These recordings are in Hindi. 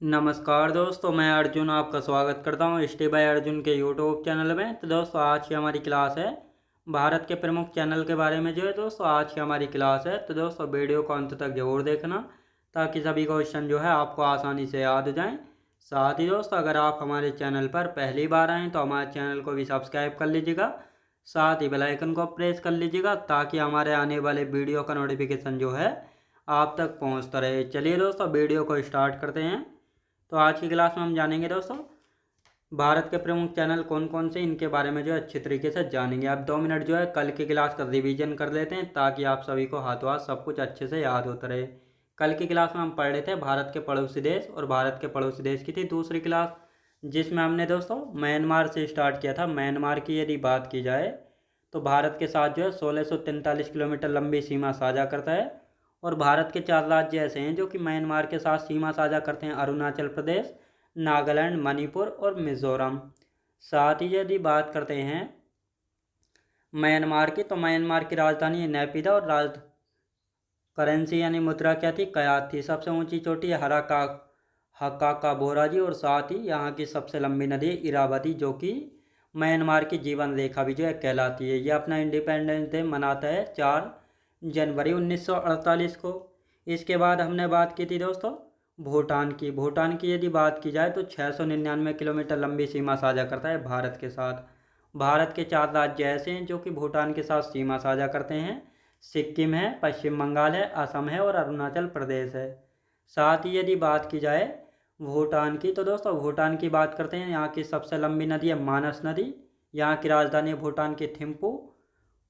नमस्कार दोस्तों, मैं अर्जुन आपका स्वागत करता हूँ स्टे बाय अर्जुन के यूट्यूब चैनल में। तो दोस्तों, आज की हमारी क्लास है भारत के प्रमुख चैनल के बारे में। जो है दोस्तों, आज की हमारी क्लास है। तो दोस्तों, वीडियो को अंत तक जरूर देखना ताकि सभी क्वेश्चन जो है आपको आसानी से याद हो जाएं। साथ ही दोस्तों, अगर आप हमारे चैनल पर पहली बार आएँ तो हमारे चैनल को भी सब्सक्राइब कर लीजिएगा। साथ ही बेल आइकन को प्रेस कर लीजिएगा ताकि हमारे आने वाले वीडियो का नोटिफिकेशन जो है आप तक पहुँचता रहे। चलिए दोस्तों, वीडियो को स्टार्ट करते हैं। तो आज की क्लास में हम जानेंगे दोस्तों भारत के प्रमुख चैनल कौन कौन से, इनके बारे में जो है अच्छी तरीके से जानेंगे। आप 2 मिनट जो है कल की क्लास का रिवीजन कर लेते हैं ताकि आप सभी को हाथों हाथ सब कुछ अच्छे से याद होता रहे। कल की क्लास में हम पढ़ रहे थे भारत के पड़ोसी देश, और भारत के पड़ोसी देश की थी दूसरी क्लास, जिसमें हमने दोस्तों म्यांमार से स्टार्ट किया था। म्यांमार की यदि बात की जाए तो भारत के साथ जो है 1643 किलोमीटर लंबी सीमा साझा करता है। और भारत के 4 राज्य ऐसे हैं जो कि म्यांमार के साथ सीमा साझा करते हैं: अरुणाचल प्रदेश, नागालैंड, मणिपुर और मिजोरम। साथ ही यदि बात करते हैं म्यांमार की, तो म्यांमार की राजधानी है नैपीदा, और करेंसी यानी मुद्रा क्या थी? कयात थी। सबसे ऊंची चोटी है हकाका बोराजी, और साथ ही यहाँ की सबसे लंबी नदी है इरावती, जो कि म्यांमार की जीवन रेखा भी जो है कहलाती है। ये अपना इंडिपेंडेंस डे मनाता है 4 जनवरी 1948 को। इसके बाद हमने बात की थी दोस्तों भूटान की। भूटान की यदि बात की जाए तो 699 किलोमीटर लंबी सीमा साझा करता है भारत के साथ। भारत के 4 राज्य ऐसे हैं जो कि भूटान के साथ सीमा साझा करते हैं: सिक्किम है, पश्चिम बंगाल है, असम है और अरुणाचल प्रदेश है। साथ ही यदि बात की जाए भूटान की, तो दोस्तों भूटान की बात करते हैं। यहाँ की सबसे लंबी नदी है मानस नदी। यहाँ की राजधानी है भूटान की थिम्पू,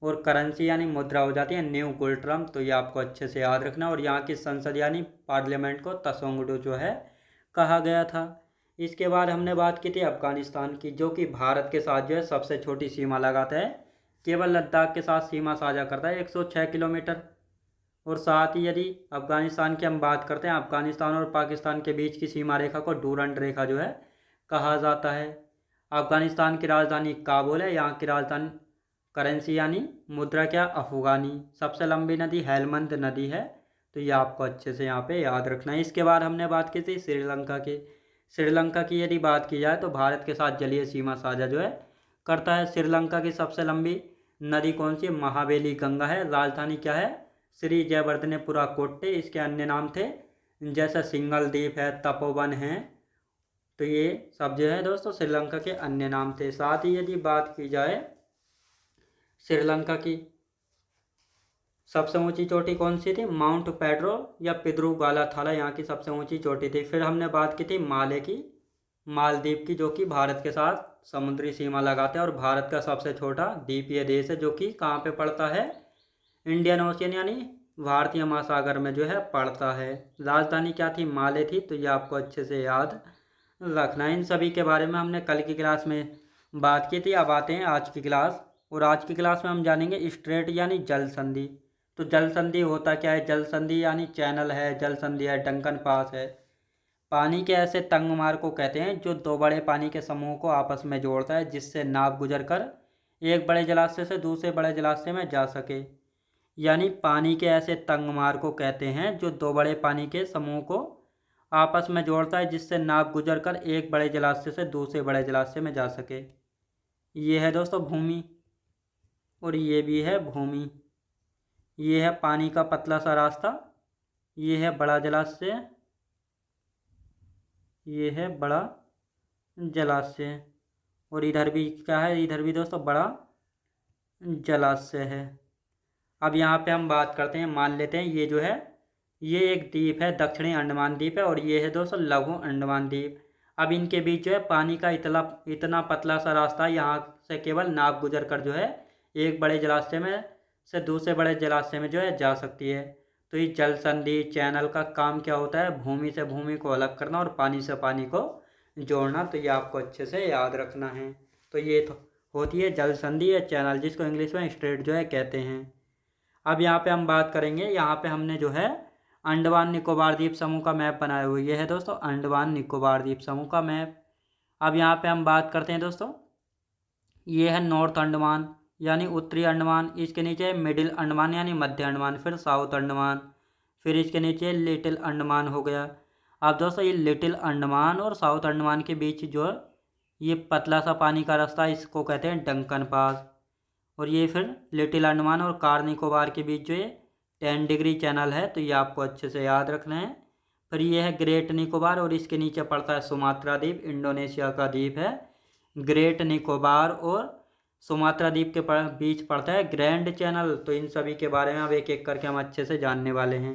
और करेंसी यानी मुद्रा हो जाती है न्यू गुल्ट्रम। तो ये आपको अच्छे से याद रखना। और यहाँ की संसद यानी पार्लियामेंट को तसोंगडो जो है कहा गया था। इसके बाद हमने बात की थी अफगानिस्तान की, जो कि भारत के साथ जो है सबसे छोटी सीमा लगाता है। केवल लद्दाख के साथ सीमा साझा करता है 106 किलोमीटर। और साथ ही यदि अफगानिस्तान की हम बात करते हैं, अफगानिस्तान और पाकिस्तान के बीच की सीमा रेखा को डूरंड रेखा जो है कहा जाता है। अफगानिस्तान की राजधानी काबुल है। यहाँ की राजधानी करेंसी यानी मुद्रा क्या? अफगानी। सबसे लंबी नदी हेलमंद नदी है। तो ये आपको अच्छे से यहाँ पे याद रखना है। इसके बाद हमने बात की थी श्रीलंका की। श्रीलंका की यदि बात की जाए तो भारत के साथ जलीय सीमा साझा जो है करता है। श्रीलंका की सबसे लंबी नदी कौन सी है? महावेली गंगा है। राजधानी क्या है? श्री जयवर्धनेपुरा कोट्टे। इसके अन्य नाम थे जैसे सिंगल द्वीप है, तपोवन है। तो ये सब जो है दोस्तों श्रीलंका के अन्य नाम थे। साथ ही यदि बात की जाए श्रीलंका की सबसे ऊंची चोटी कौन सी थी? माउंट पेड्रो या पिद्रू गालाथाला यहाँ की सबसे ऊंची चोटी थी। फिर हमने बात की थी माले की, मालदीव की, जो कि भारत के साथ समुद्री सीमा लगाते हैं और भारत का सबसे छोटा द्वीपीय देश है, जो कि कहाँ पे पड़ता है? इंडियन ओशियन यानी भारतीय महासागर में जो है पड़ता है। राजधानी क्या थी? माले थी। तो ये आपको अच्छे से याद रखना है। इन सभी के बारे में हमने कल की क्लास में बात की थी। अब आते हैं आज की क्लास, और आज की क्लास में हम जानेंगे स्ट्रेट यानी जल संधि। तो जल संधि होता क्या है? जल संधि यानी चैनल है, जल संधि है, डंकन पास है। पानी के ऐसे तंग मार्ग को कहते हैं जो दो बड़े पानी के समूह को आपस में जोड़ता है, जिससे नाव गुजर कर एक बड़े जलाशय से दूसरे बड़े जलाशय में जा सके। यानी पानी के ऐसे तंग मार्ग को कहते हैं जो दो बड़े पानी के समूह को आपस में जोड़ता है, जिससे नाव गुजर कर एक बड़े जलाशय से दूसरे बड़े जलाशय में जा सके। ये है दोस्तों भूमि, और ये भी है भूमि। ये है पानी का पतला सा रास्ता, ये है बड़ा जलाशय, ये है बड़ा जलाशय, और इधर भी क्या है? इधर भी दोस्तों बड़ा जलाशय है। अब यहाँ पे हम बात करते हैं, मान लेते हैं ये जो है ये एक द्वीप है, दक्षिणी अंडमान द्वीप है, और ये है दोस्तों लघु अंडमान द्वीप। अब इनके बीच जो है पानी का इतना इतना पतला सा रास्ता है, यहाँ से केवल नाव गुजर कर जो है एक बड़े जलाशय में से दूसरे बड़े जलाशय में जो है जा सकती है। तो ये जल संधि चैनल का काम क्या होता है? भूमि से भूमि को अलग करना और पानी से पानी को जोड़ना। तो ये आपको अच्छे से याद रखना है। तो ये तो होती है जल संधि या चैनल, जिसको इंग्लिश में स्ट्रेट जो है कहते हैं। अब यहाँ पे हम बात करेंगे, यहाँ पे हमने जो है अंडमान निकोबार द्वीप समूह का मैप बनाया हुआ है। ये है दोस्तों अंडमान निकोबार द्वीप समूह का मैप। अब यहाँ पे हम बात करते हैं दोस्तों, ये है नॉर्थ अंडमान यानी उत्तरी अंडमान। इसके नीचे है मिडिल अंडमान यानी मध्य अंडमान, फिर साउथ अंडमान, फिर इसके नीचे लिटिल अंडमान हो गया। अब दोस्तों ये लिटिल अंडमान और साउथ अंडमान के बीच जो है ये पतला सा पानी का रास्ता, इसको कहते हैं डंकन पास। और ये फिर लिटिल अंडमान और कार निकोबार के बीच जो ये 10 डिग्री चैनल है, तो ये आपको अच्छे से याद रखना है। फिर ये है ग्रेट निकोबार और इसके नीचे पड़ता है सुमात्रा द्वीप, इंडोनेशिया का द्वीप है। ग्रेट निकोबार और सुमात्रा द्वीप के बीच पड़ता है ग्रैंड चैनल। तो इन सभी के बारे में अब एक एक करके हम अच्छे से जानने वाले हैं।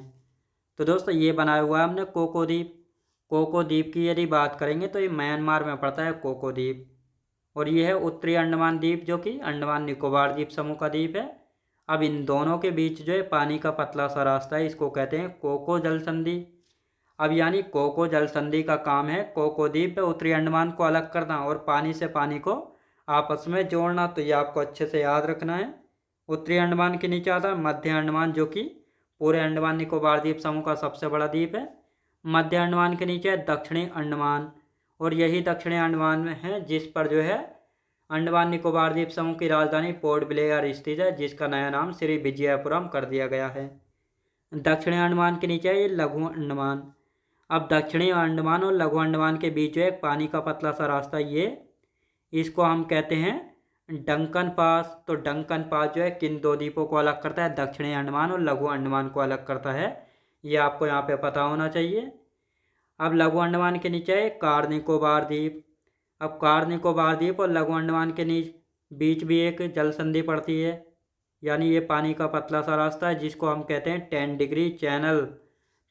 तो दोस्तों ये बनाया हुआ है हमने कोको द्वीप। कोको द्वीप की यदि बात करेंगे तो ये म्यांमार में पड़ता है कोको द्वीप। और ये है उत्तरी अंडमान द्वीप जो कि अंडमान निकोबार द्वीप समूह का द्वीप है। अब इन दोनों के बीच जो है पानी का पतला सा रास्ता है, इसको कहते हैं कोको जल संधि। अब यानी कोको जल संधि का काम है कोको द्वीप पे उत्तरी अंडमान को अलग करना और पानी से पानी को आपस में जोड़ना। तो ये आपको अच्छे से याद रखना है। उत्तरी अंडमान के नीचे आता है मध्य अंडमान जो कि पूरे अंडमान निकोबार द्वीप समूह का सबसे बड़ा द्वीप है। मध्य अंडमान के नीचे है दक्षिणी अंडमान और यही दक्षिणी अंडमान में है जिस पर जो है अंडमान निकोबार द्वीप समूह की राजधानी पोर्ट ब्लेयर स्थित है, जिसका नया नाम श्री विजयपुरम कर दिया गया है। दक्षिणी अंडमान के नीचे है ये लघु अंडमान। अब दक्षिणी अंडमान और लघु अंडमान के बीच जो है पानी का पतला सा रास्ता, ये इसको हम कहते हैं डंकन पास। तो डंकन पास जो है किन दो द्वीपों को अलग करता है, दक्षिणी अंडमान और लघु अंडमान को अलग करता है, ये आपको यहाँ पे पता होना चाहिए। अब लघु अंडमान के नीचे है कार निकोबार द्वीप। अब कार निकोबार द्वीप और लघु अंडमान के बीच भी एक जल संधि पड़ती है, यानी ये पानी का पतला सा रास्ता है जिसको हम कहते हैं 10 डिग्री चैनल।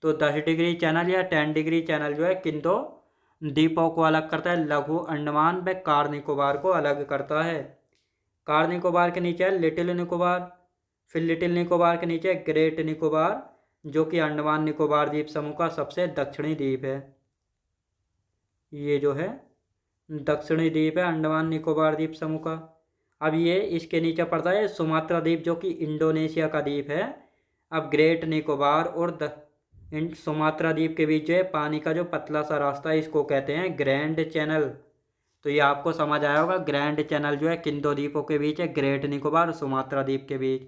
तो 10 डिग्री चैनल या 10 डिग्री चैनल जो है किन दो द्वीपों को अलग करता है, लघु अंडमान व कार निकोबार को अलग करता है। कार निकोबार के नीचे है लिटिल निकोबार, फिर लिटिल निकोबार के नीचे ग्रेट निकोबार जो कि अंडमान निकोबार द्वीप समूह का सबसे दक्षिणी द्वीप है। ये जो है दक्षिणी द्वीप है अंडमान निकोबार द्वीप समूह का। अब ये इसके नीचे पड़ता है सुमात्रा द्वीप जो कि इंडोनेशिया का द्वीप है। अब ग्रेट निकोबार और सुमात्रा द्वीप के बीच जो है पानी का जो पतला सा रास्ता है इसको कहते हैं ग्रैंड चैनल। तो ये आपको समझ आया होगा, ग्रैंड चैनल जो है किन दो द्वीपों के बीच है, ग्रेट निकोबार और सुमात्रा द्वीप के बीच।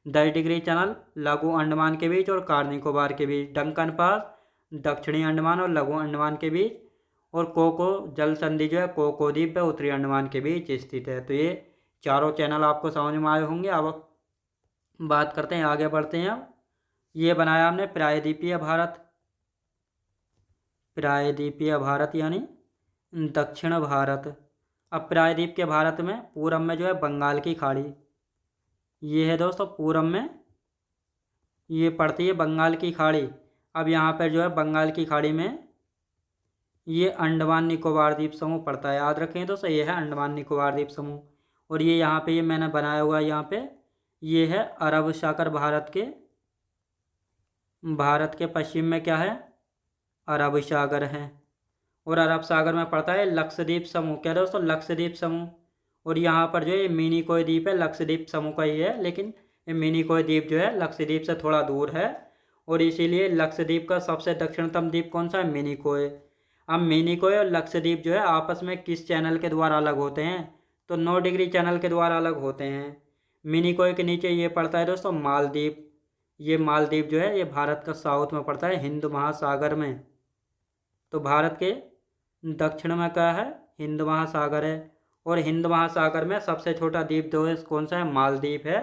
10 डिग्री चैनल लघु अंडमान के बीच और कार निकोबार के बीच। डंकन पास दक्षिणी अंडमान और लघु अंडमान के बीच। और कोको जल संधि जो है कोको द्वीप व उत्तरी अंडमान के बीच स्थित है। तो ये चारों चैनल आपको समझ में आए होंगे। अब बात करते हैं, आगे बढ़ते हैं। अब ये बनाया हमने प्रायद्वीपीय भारत। प्रायद्वीपीय भारत यानी दक्षिण भारत। अब प्रायद्वीप के भारत में पूरब में जो है बंगाल की खाड़ी, ये है दोस्तों पूरब में ये पड़ती है बंगाल की खाड़ी। अब यहाँ पर जो है बंगाल की खाड़ी में ये अंडमान निकोबार द्वीप समूह पड़ता है, याद रखें दोस्तों, ये है अंडमान निकोबार द्वीप समूह। और ये यहाँ पे ये मैंने बनाया हुआ है, यहाँ पे ये है अरब सागर। भारत के पश्चिम में क्या है, अरब सागर है। और अरब सागर में पड़ता है लक्षद्वीप समूह। क्या दोस्तों, लक्षद्वीप समूह। और यहाँ पर जो है मिनिकोय द्वीप है, लक्षद्वीप समूह का ही है, लेकिन ये मिनिकोय द्वीप जो है लक्षद्वीप से थोड़ा दूर है और इसीलिए लक्षद्वीप का सबसे दक्षिणतम द्वीप कौन सा है, मिनिकोय। अब मिनिकोय और लक्षद्वीप जो है आपस में किस चैनल के द्वारा अलग होते हैं, तो 9 डिग्री चैनल के द्वारा अलग होते हैं। मिनिकोय के नीचे ये पड़ता है दोस्तों मालदीव। ये मालदीव जो है ये भारत का साउथ में पड़ता है, हिंद महासागर में। तो भारत के दक्षिण में क्या है, हिंद महासागर है। और हिंद महासागर में सबसे छोटा द्वीप जो है कौन सा है, मालदीव है।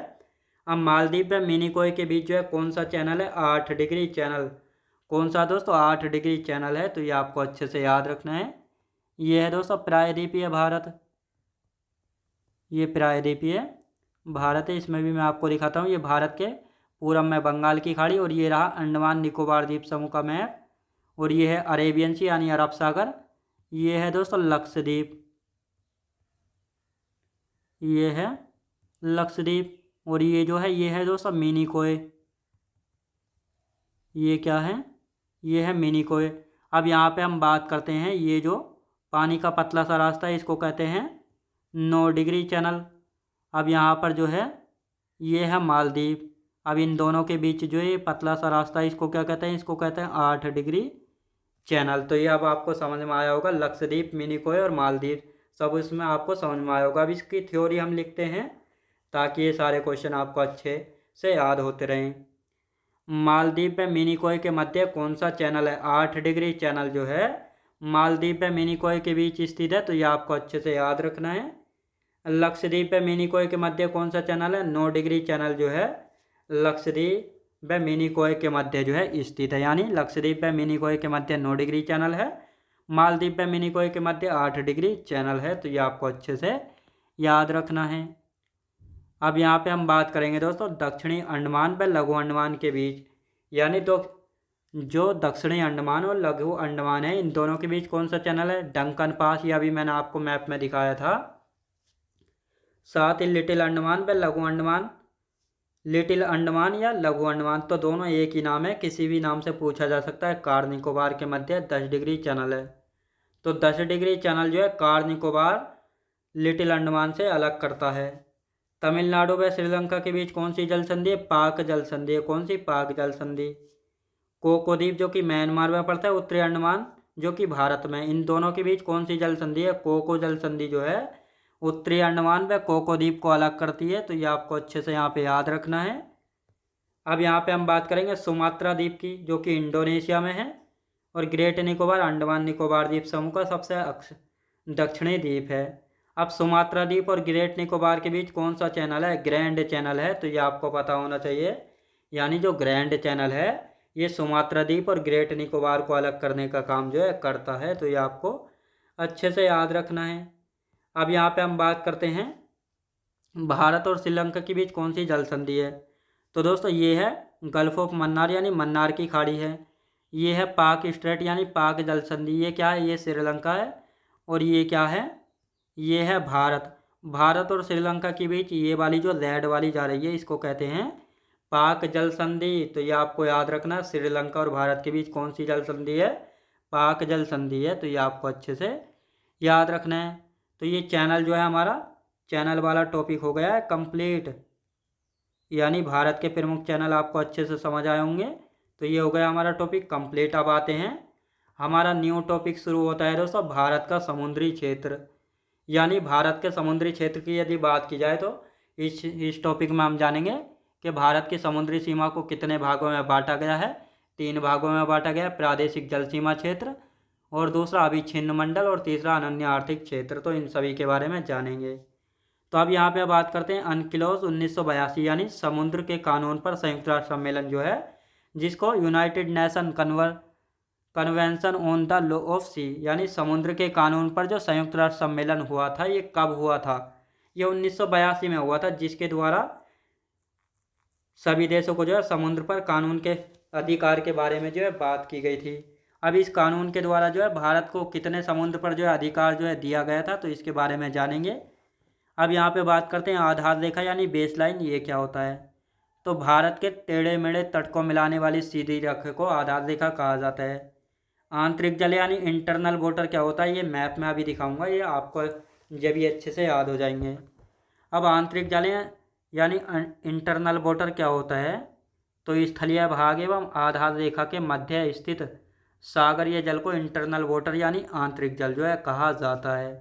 अब मालदीव व मिनिकोय के बीच जो है कौन सा चैनल है, 8 डिग्री चैनल। कौन सा दोस्तों, 8 डिग्री चैनल है। तो ये आपको अच्छे से याद रखना है। ये है दोस्तों प्रायद्वीपीय भारत, ये प्रायद्वीपीय भारत है। इसमें भी मैं आपको दिखाता हूँ, ये भारत के पूरब में बंगाल की खाड़ी और ये रहा अंडमान निकोबार द्वीप समूह का मैप। और ये है अरेबियन सी यानी अरब सागर। ये है दोस्तों लक्षद्वीप, ये है लक्षद्वीप। और ये जो है ये है दोस्तों मिनिकोय। ये क्या है, ये है मिनिकोय। अब यहाँ पे हम बात करते हैं, ये जो पानी का पतला सा रास्ता है इसको कहते हैं 9 डिग्री चैनल। अब यहाँ पर जो है ये है मालदीव। अब इन दोनों के बीच जो ये पतला सा रास्ता है इसको क्या कहते हैं, इसको कहते हैं 8 डिग्री चैनल। तो ये अब आपको समझ में आया होगा, लक्षद्वीप, मिनिकोय और मालदीव सब इसमें आपको समझ में आया होगा। अब इसकी थ्योरी हम लिखते हैं ताकि ये सारे क्वेश्चन आपको अच्छे से याद होते रहें। मालदीव व मिनिकॉय के मध्य कौन सा चैनल है? 8 डिग्री चैनल जो है मालदीव व मिनिकॉय के बीच स्थित है, तो ये आपको अच्छे से याद रखना है। लक्षद्वीप व मिनिकॉय के मध्य कौन सा चैनल है? 9 डिग्री चैनल जो है लक्षद्वीप व मिनिकॉय के मध्य जो है स्थित है, यानी लक्षद्वीप व मिनिकॉय के मध्य 9 डिग्री चैनल है, मालदीव व मिनिकॉय के मध्य 8 डिग्री चैनल है, तो ये आपको अच्छे से याद रखना है। अब यहाँ पे हम बात करेंगे दोस्तों दक्षिणी अंडमान व लघु अंडमान के बीच, यानी तो जो दक्षिणी अंडमान और लघु अंडमान है इन दोनों के बीच कौन सा चैनल है? डंकन पास, ये अभी मैंने आपको मैप में दिखाया था। साथ ही लिटिल अंडमान व लघु अंडमान, लिटिल अंडमान या लघु अंडमान तो दोनों एक ही नाम है, किसी भी नाम से पूछा जा सकता है। कार निकोबार के मध्य 10 डिग्री चैनल है, तो 10 डिग्री चैनल जो है कार निकोबार लिटिल अंडमान से अलग करता है। तमिलनाडु व श्रीलंका के बीच कौन सी जल संधि है? पाक जल संधि है। कौन सी? पाक जल संधि। कोको द्वीप जो कि म्यांमार में पड़ता है, उत्तरी अंडमान जो कि भारत में, इन दोनों के बीच कौन सी जल संधि है? कोको जल संधि जो है उत्तरी अंडमान व कोको द्वीप को अलग करती है, तो ये आपको अच्छे से यहाँ पे याद रखना है। अब यहाँ पे हम बात करेंगे सुमात्रा द्वीप की, जो कि इंडोनेशिया में है, और ग्रेट निकोबार अंडमान निकोबार द्वीप समूह का सबसे दक्षिणी द्वीप है। अब सुमात्रा द्वीप और ग्रेट निकोबार के बीच कौन सा चैनल है? ग्रैंड चैनल है, तो ये आपको पता होना चाहिए। यानी जो ग्रैंड चैनल है ये सुमात्रा द्वीप और ग्रेट निकोबार को अलग करने का काम जो है करता है, तो ये आपको अच्छे से याद रखना है। अब यहाँ पे हम बात करते हैं भारत और श्रीलंका के बीच कौन सी जल संधि है? तो दोस्तों ये है गल्फ ऑफ मन्नार, यानी मन्नार की खाड़ी है। ये है पाक स्ट्रेट यानी पाक जल संधि। ये क्या है? ये श्रीलंका है। और ये क्या है? ये है भारत। भारत और श्रीलंका के बीच ये वाली जो रेड वाली जा रही है इसको कहते हैं पाक जल संधि, तो ये आपको याद रखना। श्रीलंका और भारत के बीच कौन सी जल संधि है? पाक जल संधि है, तो ये आपको अच्छे से याद रखना है। तो ये चैनल जो है हमारा चैनल वाला टॉपिक हो गया है कंप्लीट, यानी भारत के प्रमुख चैनल आपको अच्छे से समझ आए होंगे। तो ये हो गया हमारा टॉपिक कंप्लीट। अब आते हैं हमारा न्यू टॉपिक शुरू होता है दोस्तों भारत का समुद्री क्षेत्र, यानी भारत के समुद्री क्षेत्र की यदि बात की जाए तो इस टॉपिक में हम जानेंगे कि भारत की समुद्री सीमा को कितने भागों में बांटा गया है। 3 भागों में बांटा गया है, प्रादेशिक जल सीमा क्षेत्र, और दूसरा अभिच्छिन्न मंडल, और तीसरा अनन्य आर्थिक क्षेत्र। तो इन सभी के बारे में जानेंगे। तो अब यहाँ पे बात करते हैं अनक्लोज 1982, यानी समुद्र के कानून पर संयुक्त राष्ट्र सम्मेलन जो है, जिसको United Nation Convention on the Law of Sea, यानी समुद्र के कानून पर जो संयुक्त राष्ट्र सम्मेलन हुआ था, ये कब हुआ था? ये 1982 में हुआ था, जिसके द्वारा सभी देशों को जो है समुद्र पर कानून के अधिकार के बारे में जो है बात की गई थी। अब इस कानून के द्वारा जो है भारत को कितने समुद्र पर जो है अधिकार जो है दिया गया था, तो इसके बारे में जानेंगे। अब यहाँ पे बात करते हैं आधार रेखा यानी बेस लाइन, ये क्या होता है? तो भारत के टेढ़े मेढ़े तट को मिलाने वाली सीधी रेखा को आधार रेखा कहा जाता है। आंतरिक जल यानी इंटरनल वाटर क्या होता है? ये मैप में अभी दिखाऊंगा, ये आपको जब ये अच्छे से याद हो जाएंगे। अब आंतरिक जल यानी इंटरनल वाटर क्या होता है? तो स्थलीय भाग एवं आधार रेखा के मध्य स्थित सागरीय जल को इंटरनल वाटर यानी आंतरिक जल जो है कहा जाता है।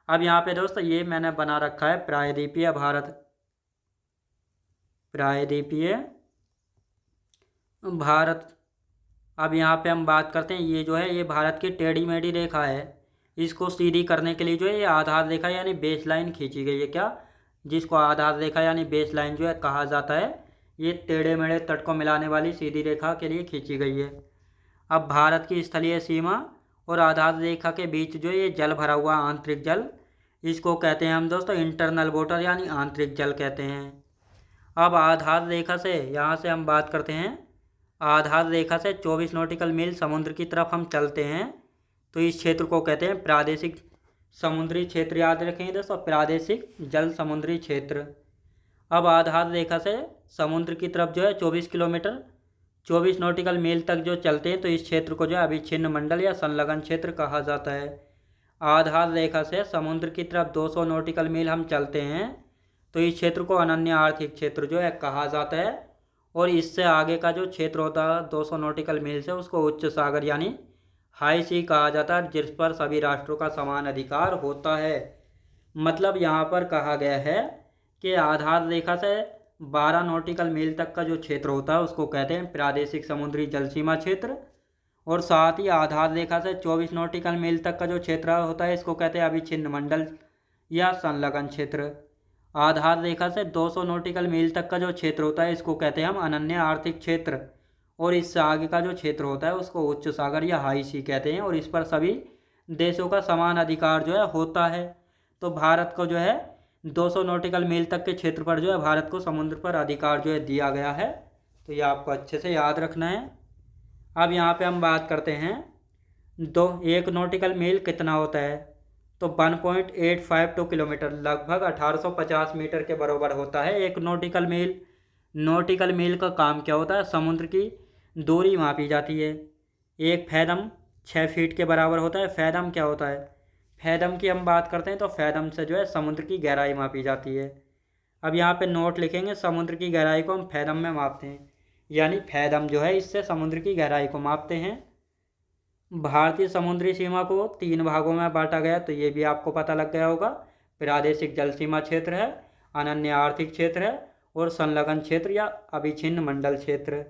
अब यहाँ पे दोस्तों ये मैंने बना रखा है प्रायद्वीपीय भारत, प्रायद्वीपीय भारत। अब यहाँ पे हम बात करते हैं, ये जो है ये भारत की टेढ़ी मेढ़ी रेखा है, इसको सीधी करने के लिए जो है ये आधार रेखा यानी बेस लाइन खींची गई है। क्या? जिसको आधार रेखा यानी बेस लाइन जो है कहा जाता है, ये टेढ़े मेढ़े तट को मिलाने वाली सीधी रेखा के लिए खींची गई है। अब भारत की स्थलीय सीमा और आधार रेखा के बीच जो ये जल भरा हुआ आंतरिक जल, इसको कहते हैं हम दोस्तों इंटरनल वाटर यानी आंतरिक जल कहते हैं। अब आधार रेखा से यहाँ से हम बात करते हैं, आधार रेखा से 24 नॉटिकल मील समुद्र की तरफ हम चलते हैं, तो इस क्षेत्र को कहते हैं प्रादेशिक समुद्री क्षेत्र। याद रखेंगे दोस्तों, प्रादेशिक जल समुद्री क्षेत्र। अब आधार रेखा से समुद्र की तरफ जो है 24 किलोमीटर 24 नॉटिकल मील तक जो चलते हैं, तो इस क्षेत्र को जो है अभिच्छिन्न मंडल या संलग्न क्षेत्र कहा जाता है। आधार रेखा से समुद्र की तरफ 200 नॉटिकल मील हम चलते हैं, तो इस क्षेत्र को अनन्य आर्थिक क्षेत्र जो है कहा जाता है। और इससे आगे का जो क्षेत्र होता है 200 नॉटिकल मील से, उसको उच्च सागर यानी हाई सी कहा जाता है, जिस पर सभी राष्ट्रों का समान अधिकार होता है। मतलब यहाँ पर कहा गया है कि आधार रेखा से 12 नॉटिकल मील तक का जो क्षेत्र होता है उसको कहते हैं प्रादेशिक समुद्री जल सीमा क्षेत्र। और साथ ही आधार रेखा से 24 नॉटिकल मील तक का जो क्षेत्र होता है इसको कहते हैं अविच्छिन्न मंडल या संलग्न क्षेत्र। आधार रेखा से 200 नॉटिकल मील तक का जो क्षेत्र होता है इसको कहते हैं हम अनन्य आर्थिक क्षेत्र। और इससे आगे का जो क्षेत्र होता है उसको उच्च सागर या हाई सी कहते हैं, और इस पर सभी देशों का समान अधिकार जो है होता है। तो भारत को जो है 200 नॉटिकल मील तक के क्षेत्र पर जो है भारत को समुद्र पर अधिकार जो है दिया गया है। तो ये आपको अच्छे से याद रखना है। अब यहाँ पे हम बात करते हैं 1 नॉटिकल मील कितना होता है। तो 1.852 किलोमीटर, लगभग 1850 मीटर के बराबर होता है 1 नॉटिकल मील। नॉटिकल मील का काम क्या होता है, समुद्र की दूरी मापी जाती है। एक फैदम 6 फीट के बराबर होता है। फैदम क्या होता है, फैदम की हम बात करते हैं तो फैदम से जो है समुद्र की गहराई मापी जाती है। अब यहाँ पे नोट लिखेंगे, समुद्र की गहराई को हम फैदम में मापते हैं, यानी फैदम जो है इससे समुद्र की गहराई को मापते हैं। भारतीय समुद्री सीमा को 3 भागों में बांटा गया, तो ये भी आपको पता लग गया होगा। प्रादेशिक जल सीमा क्षेत्र है, अनन्य आर्थिक क्षेत्र है, और संलग्न क्षेत्र या अविच्छिन्न मंडल क्षेत्र।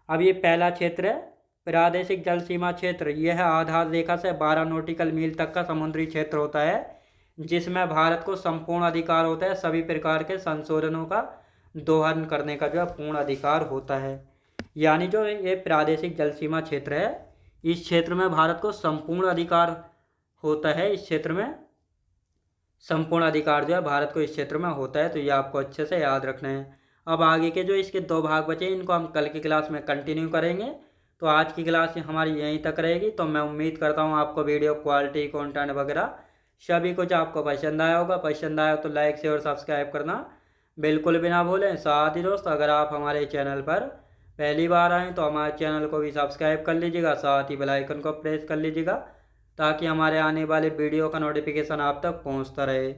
अब ये पहला क्षेत्र है प्रादेशिक जल सीमा क्षेत्र। यह आधार रेखा से 12 नॉटिकल मील तक का समुद्री क्षेत्र होता है, जिसमें भारत को संपूर्ण अधिकार होता है सभी प्रकार के संशोधनों का दोहन करने का जो है पूर्ण अधिकार होता है। यानी जो ये प्रादेशिक जल सीमा क्षेत्र है, इस क्षेत्र में भारत को संपूर्ण अधिकार होता है। इस क्षेत्र में संपूर्ण अधिकार जो है भारत को इस क्षेत्र में होता है। तो ये आपको अच्छे से याद रखना है। अब आगे के जो इसके 2 भाग बचे इनको हम कल की क्लास में कंटिन्यू करेंगे। तो आज की क्लास हमारी यहीं तक रहेगी। तो मैं उम्मीद करता हूँ आपको वीडियो क्वालिटी, कंटेंट वगैरह सभी कुछ आपको पसंद आया होगा। पसंद आया तो लाइक शेयर सब्सक्राइब करना बिल्कुल भी ना भूलें। साथ ही दोस्त, अगर आप हमारे चैनल पर पहली बार आएँ तो हमारे चैनल को भी सब्सक्राइब कर लीजिएगा, साथ ही बेल आइकन को प्रेस कर लीजिएगा, ताकि हमारे आने वाले वीडियो का नोटिफिकेशन आप तक पहुँचता रहे।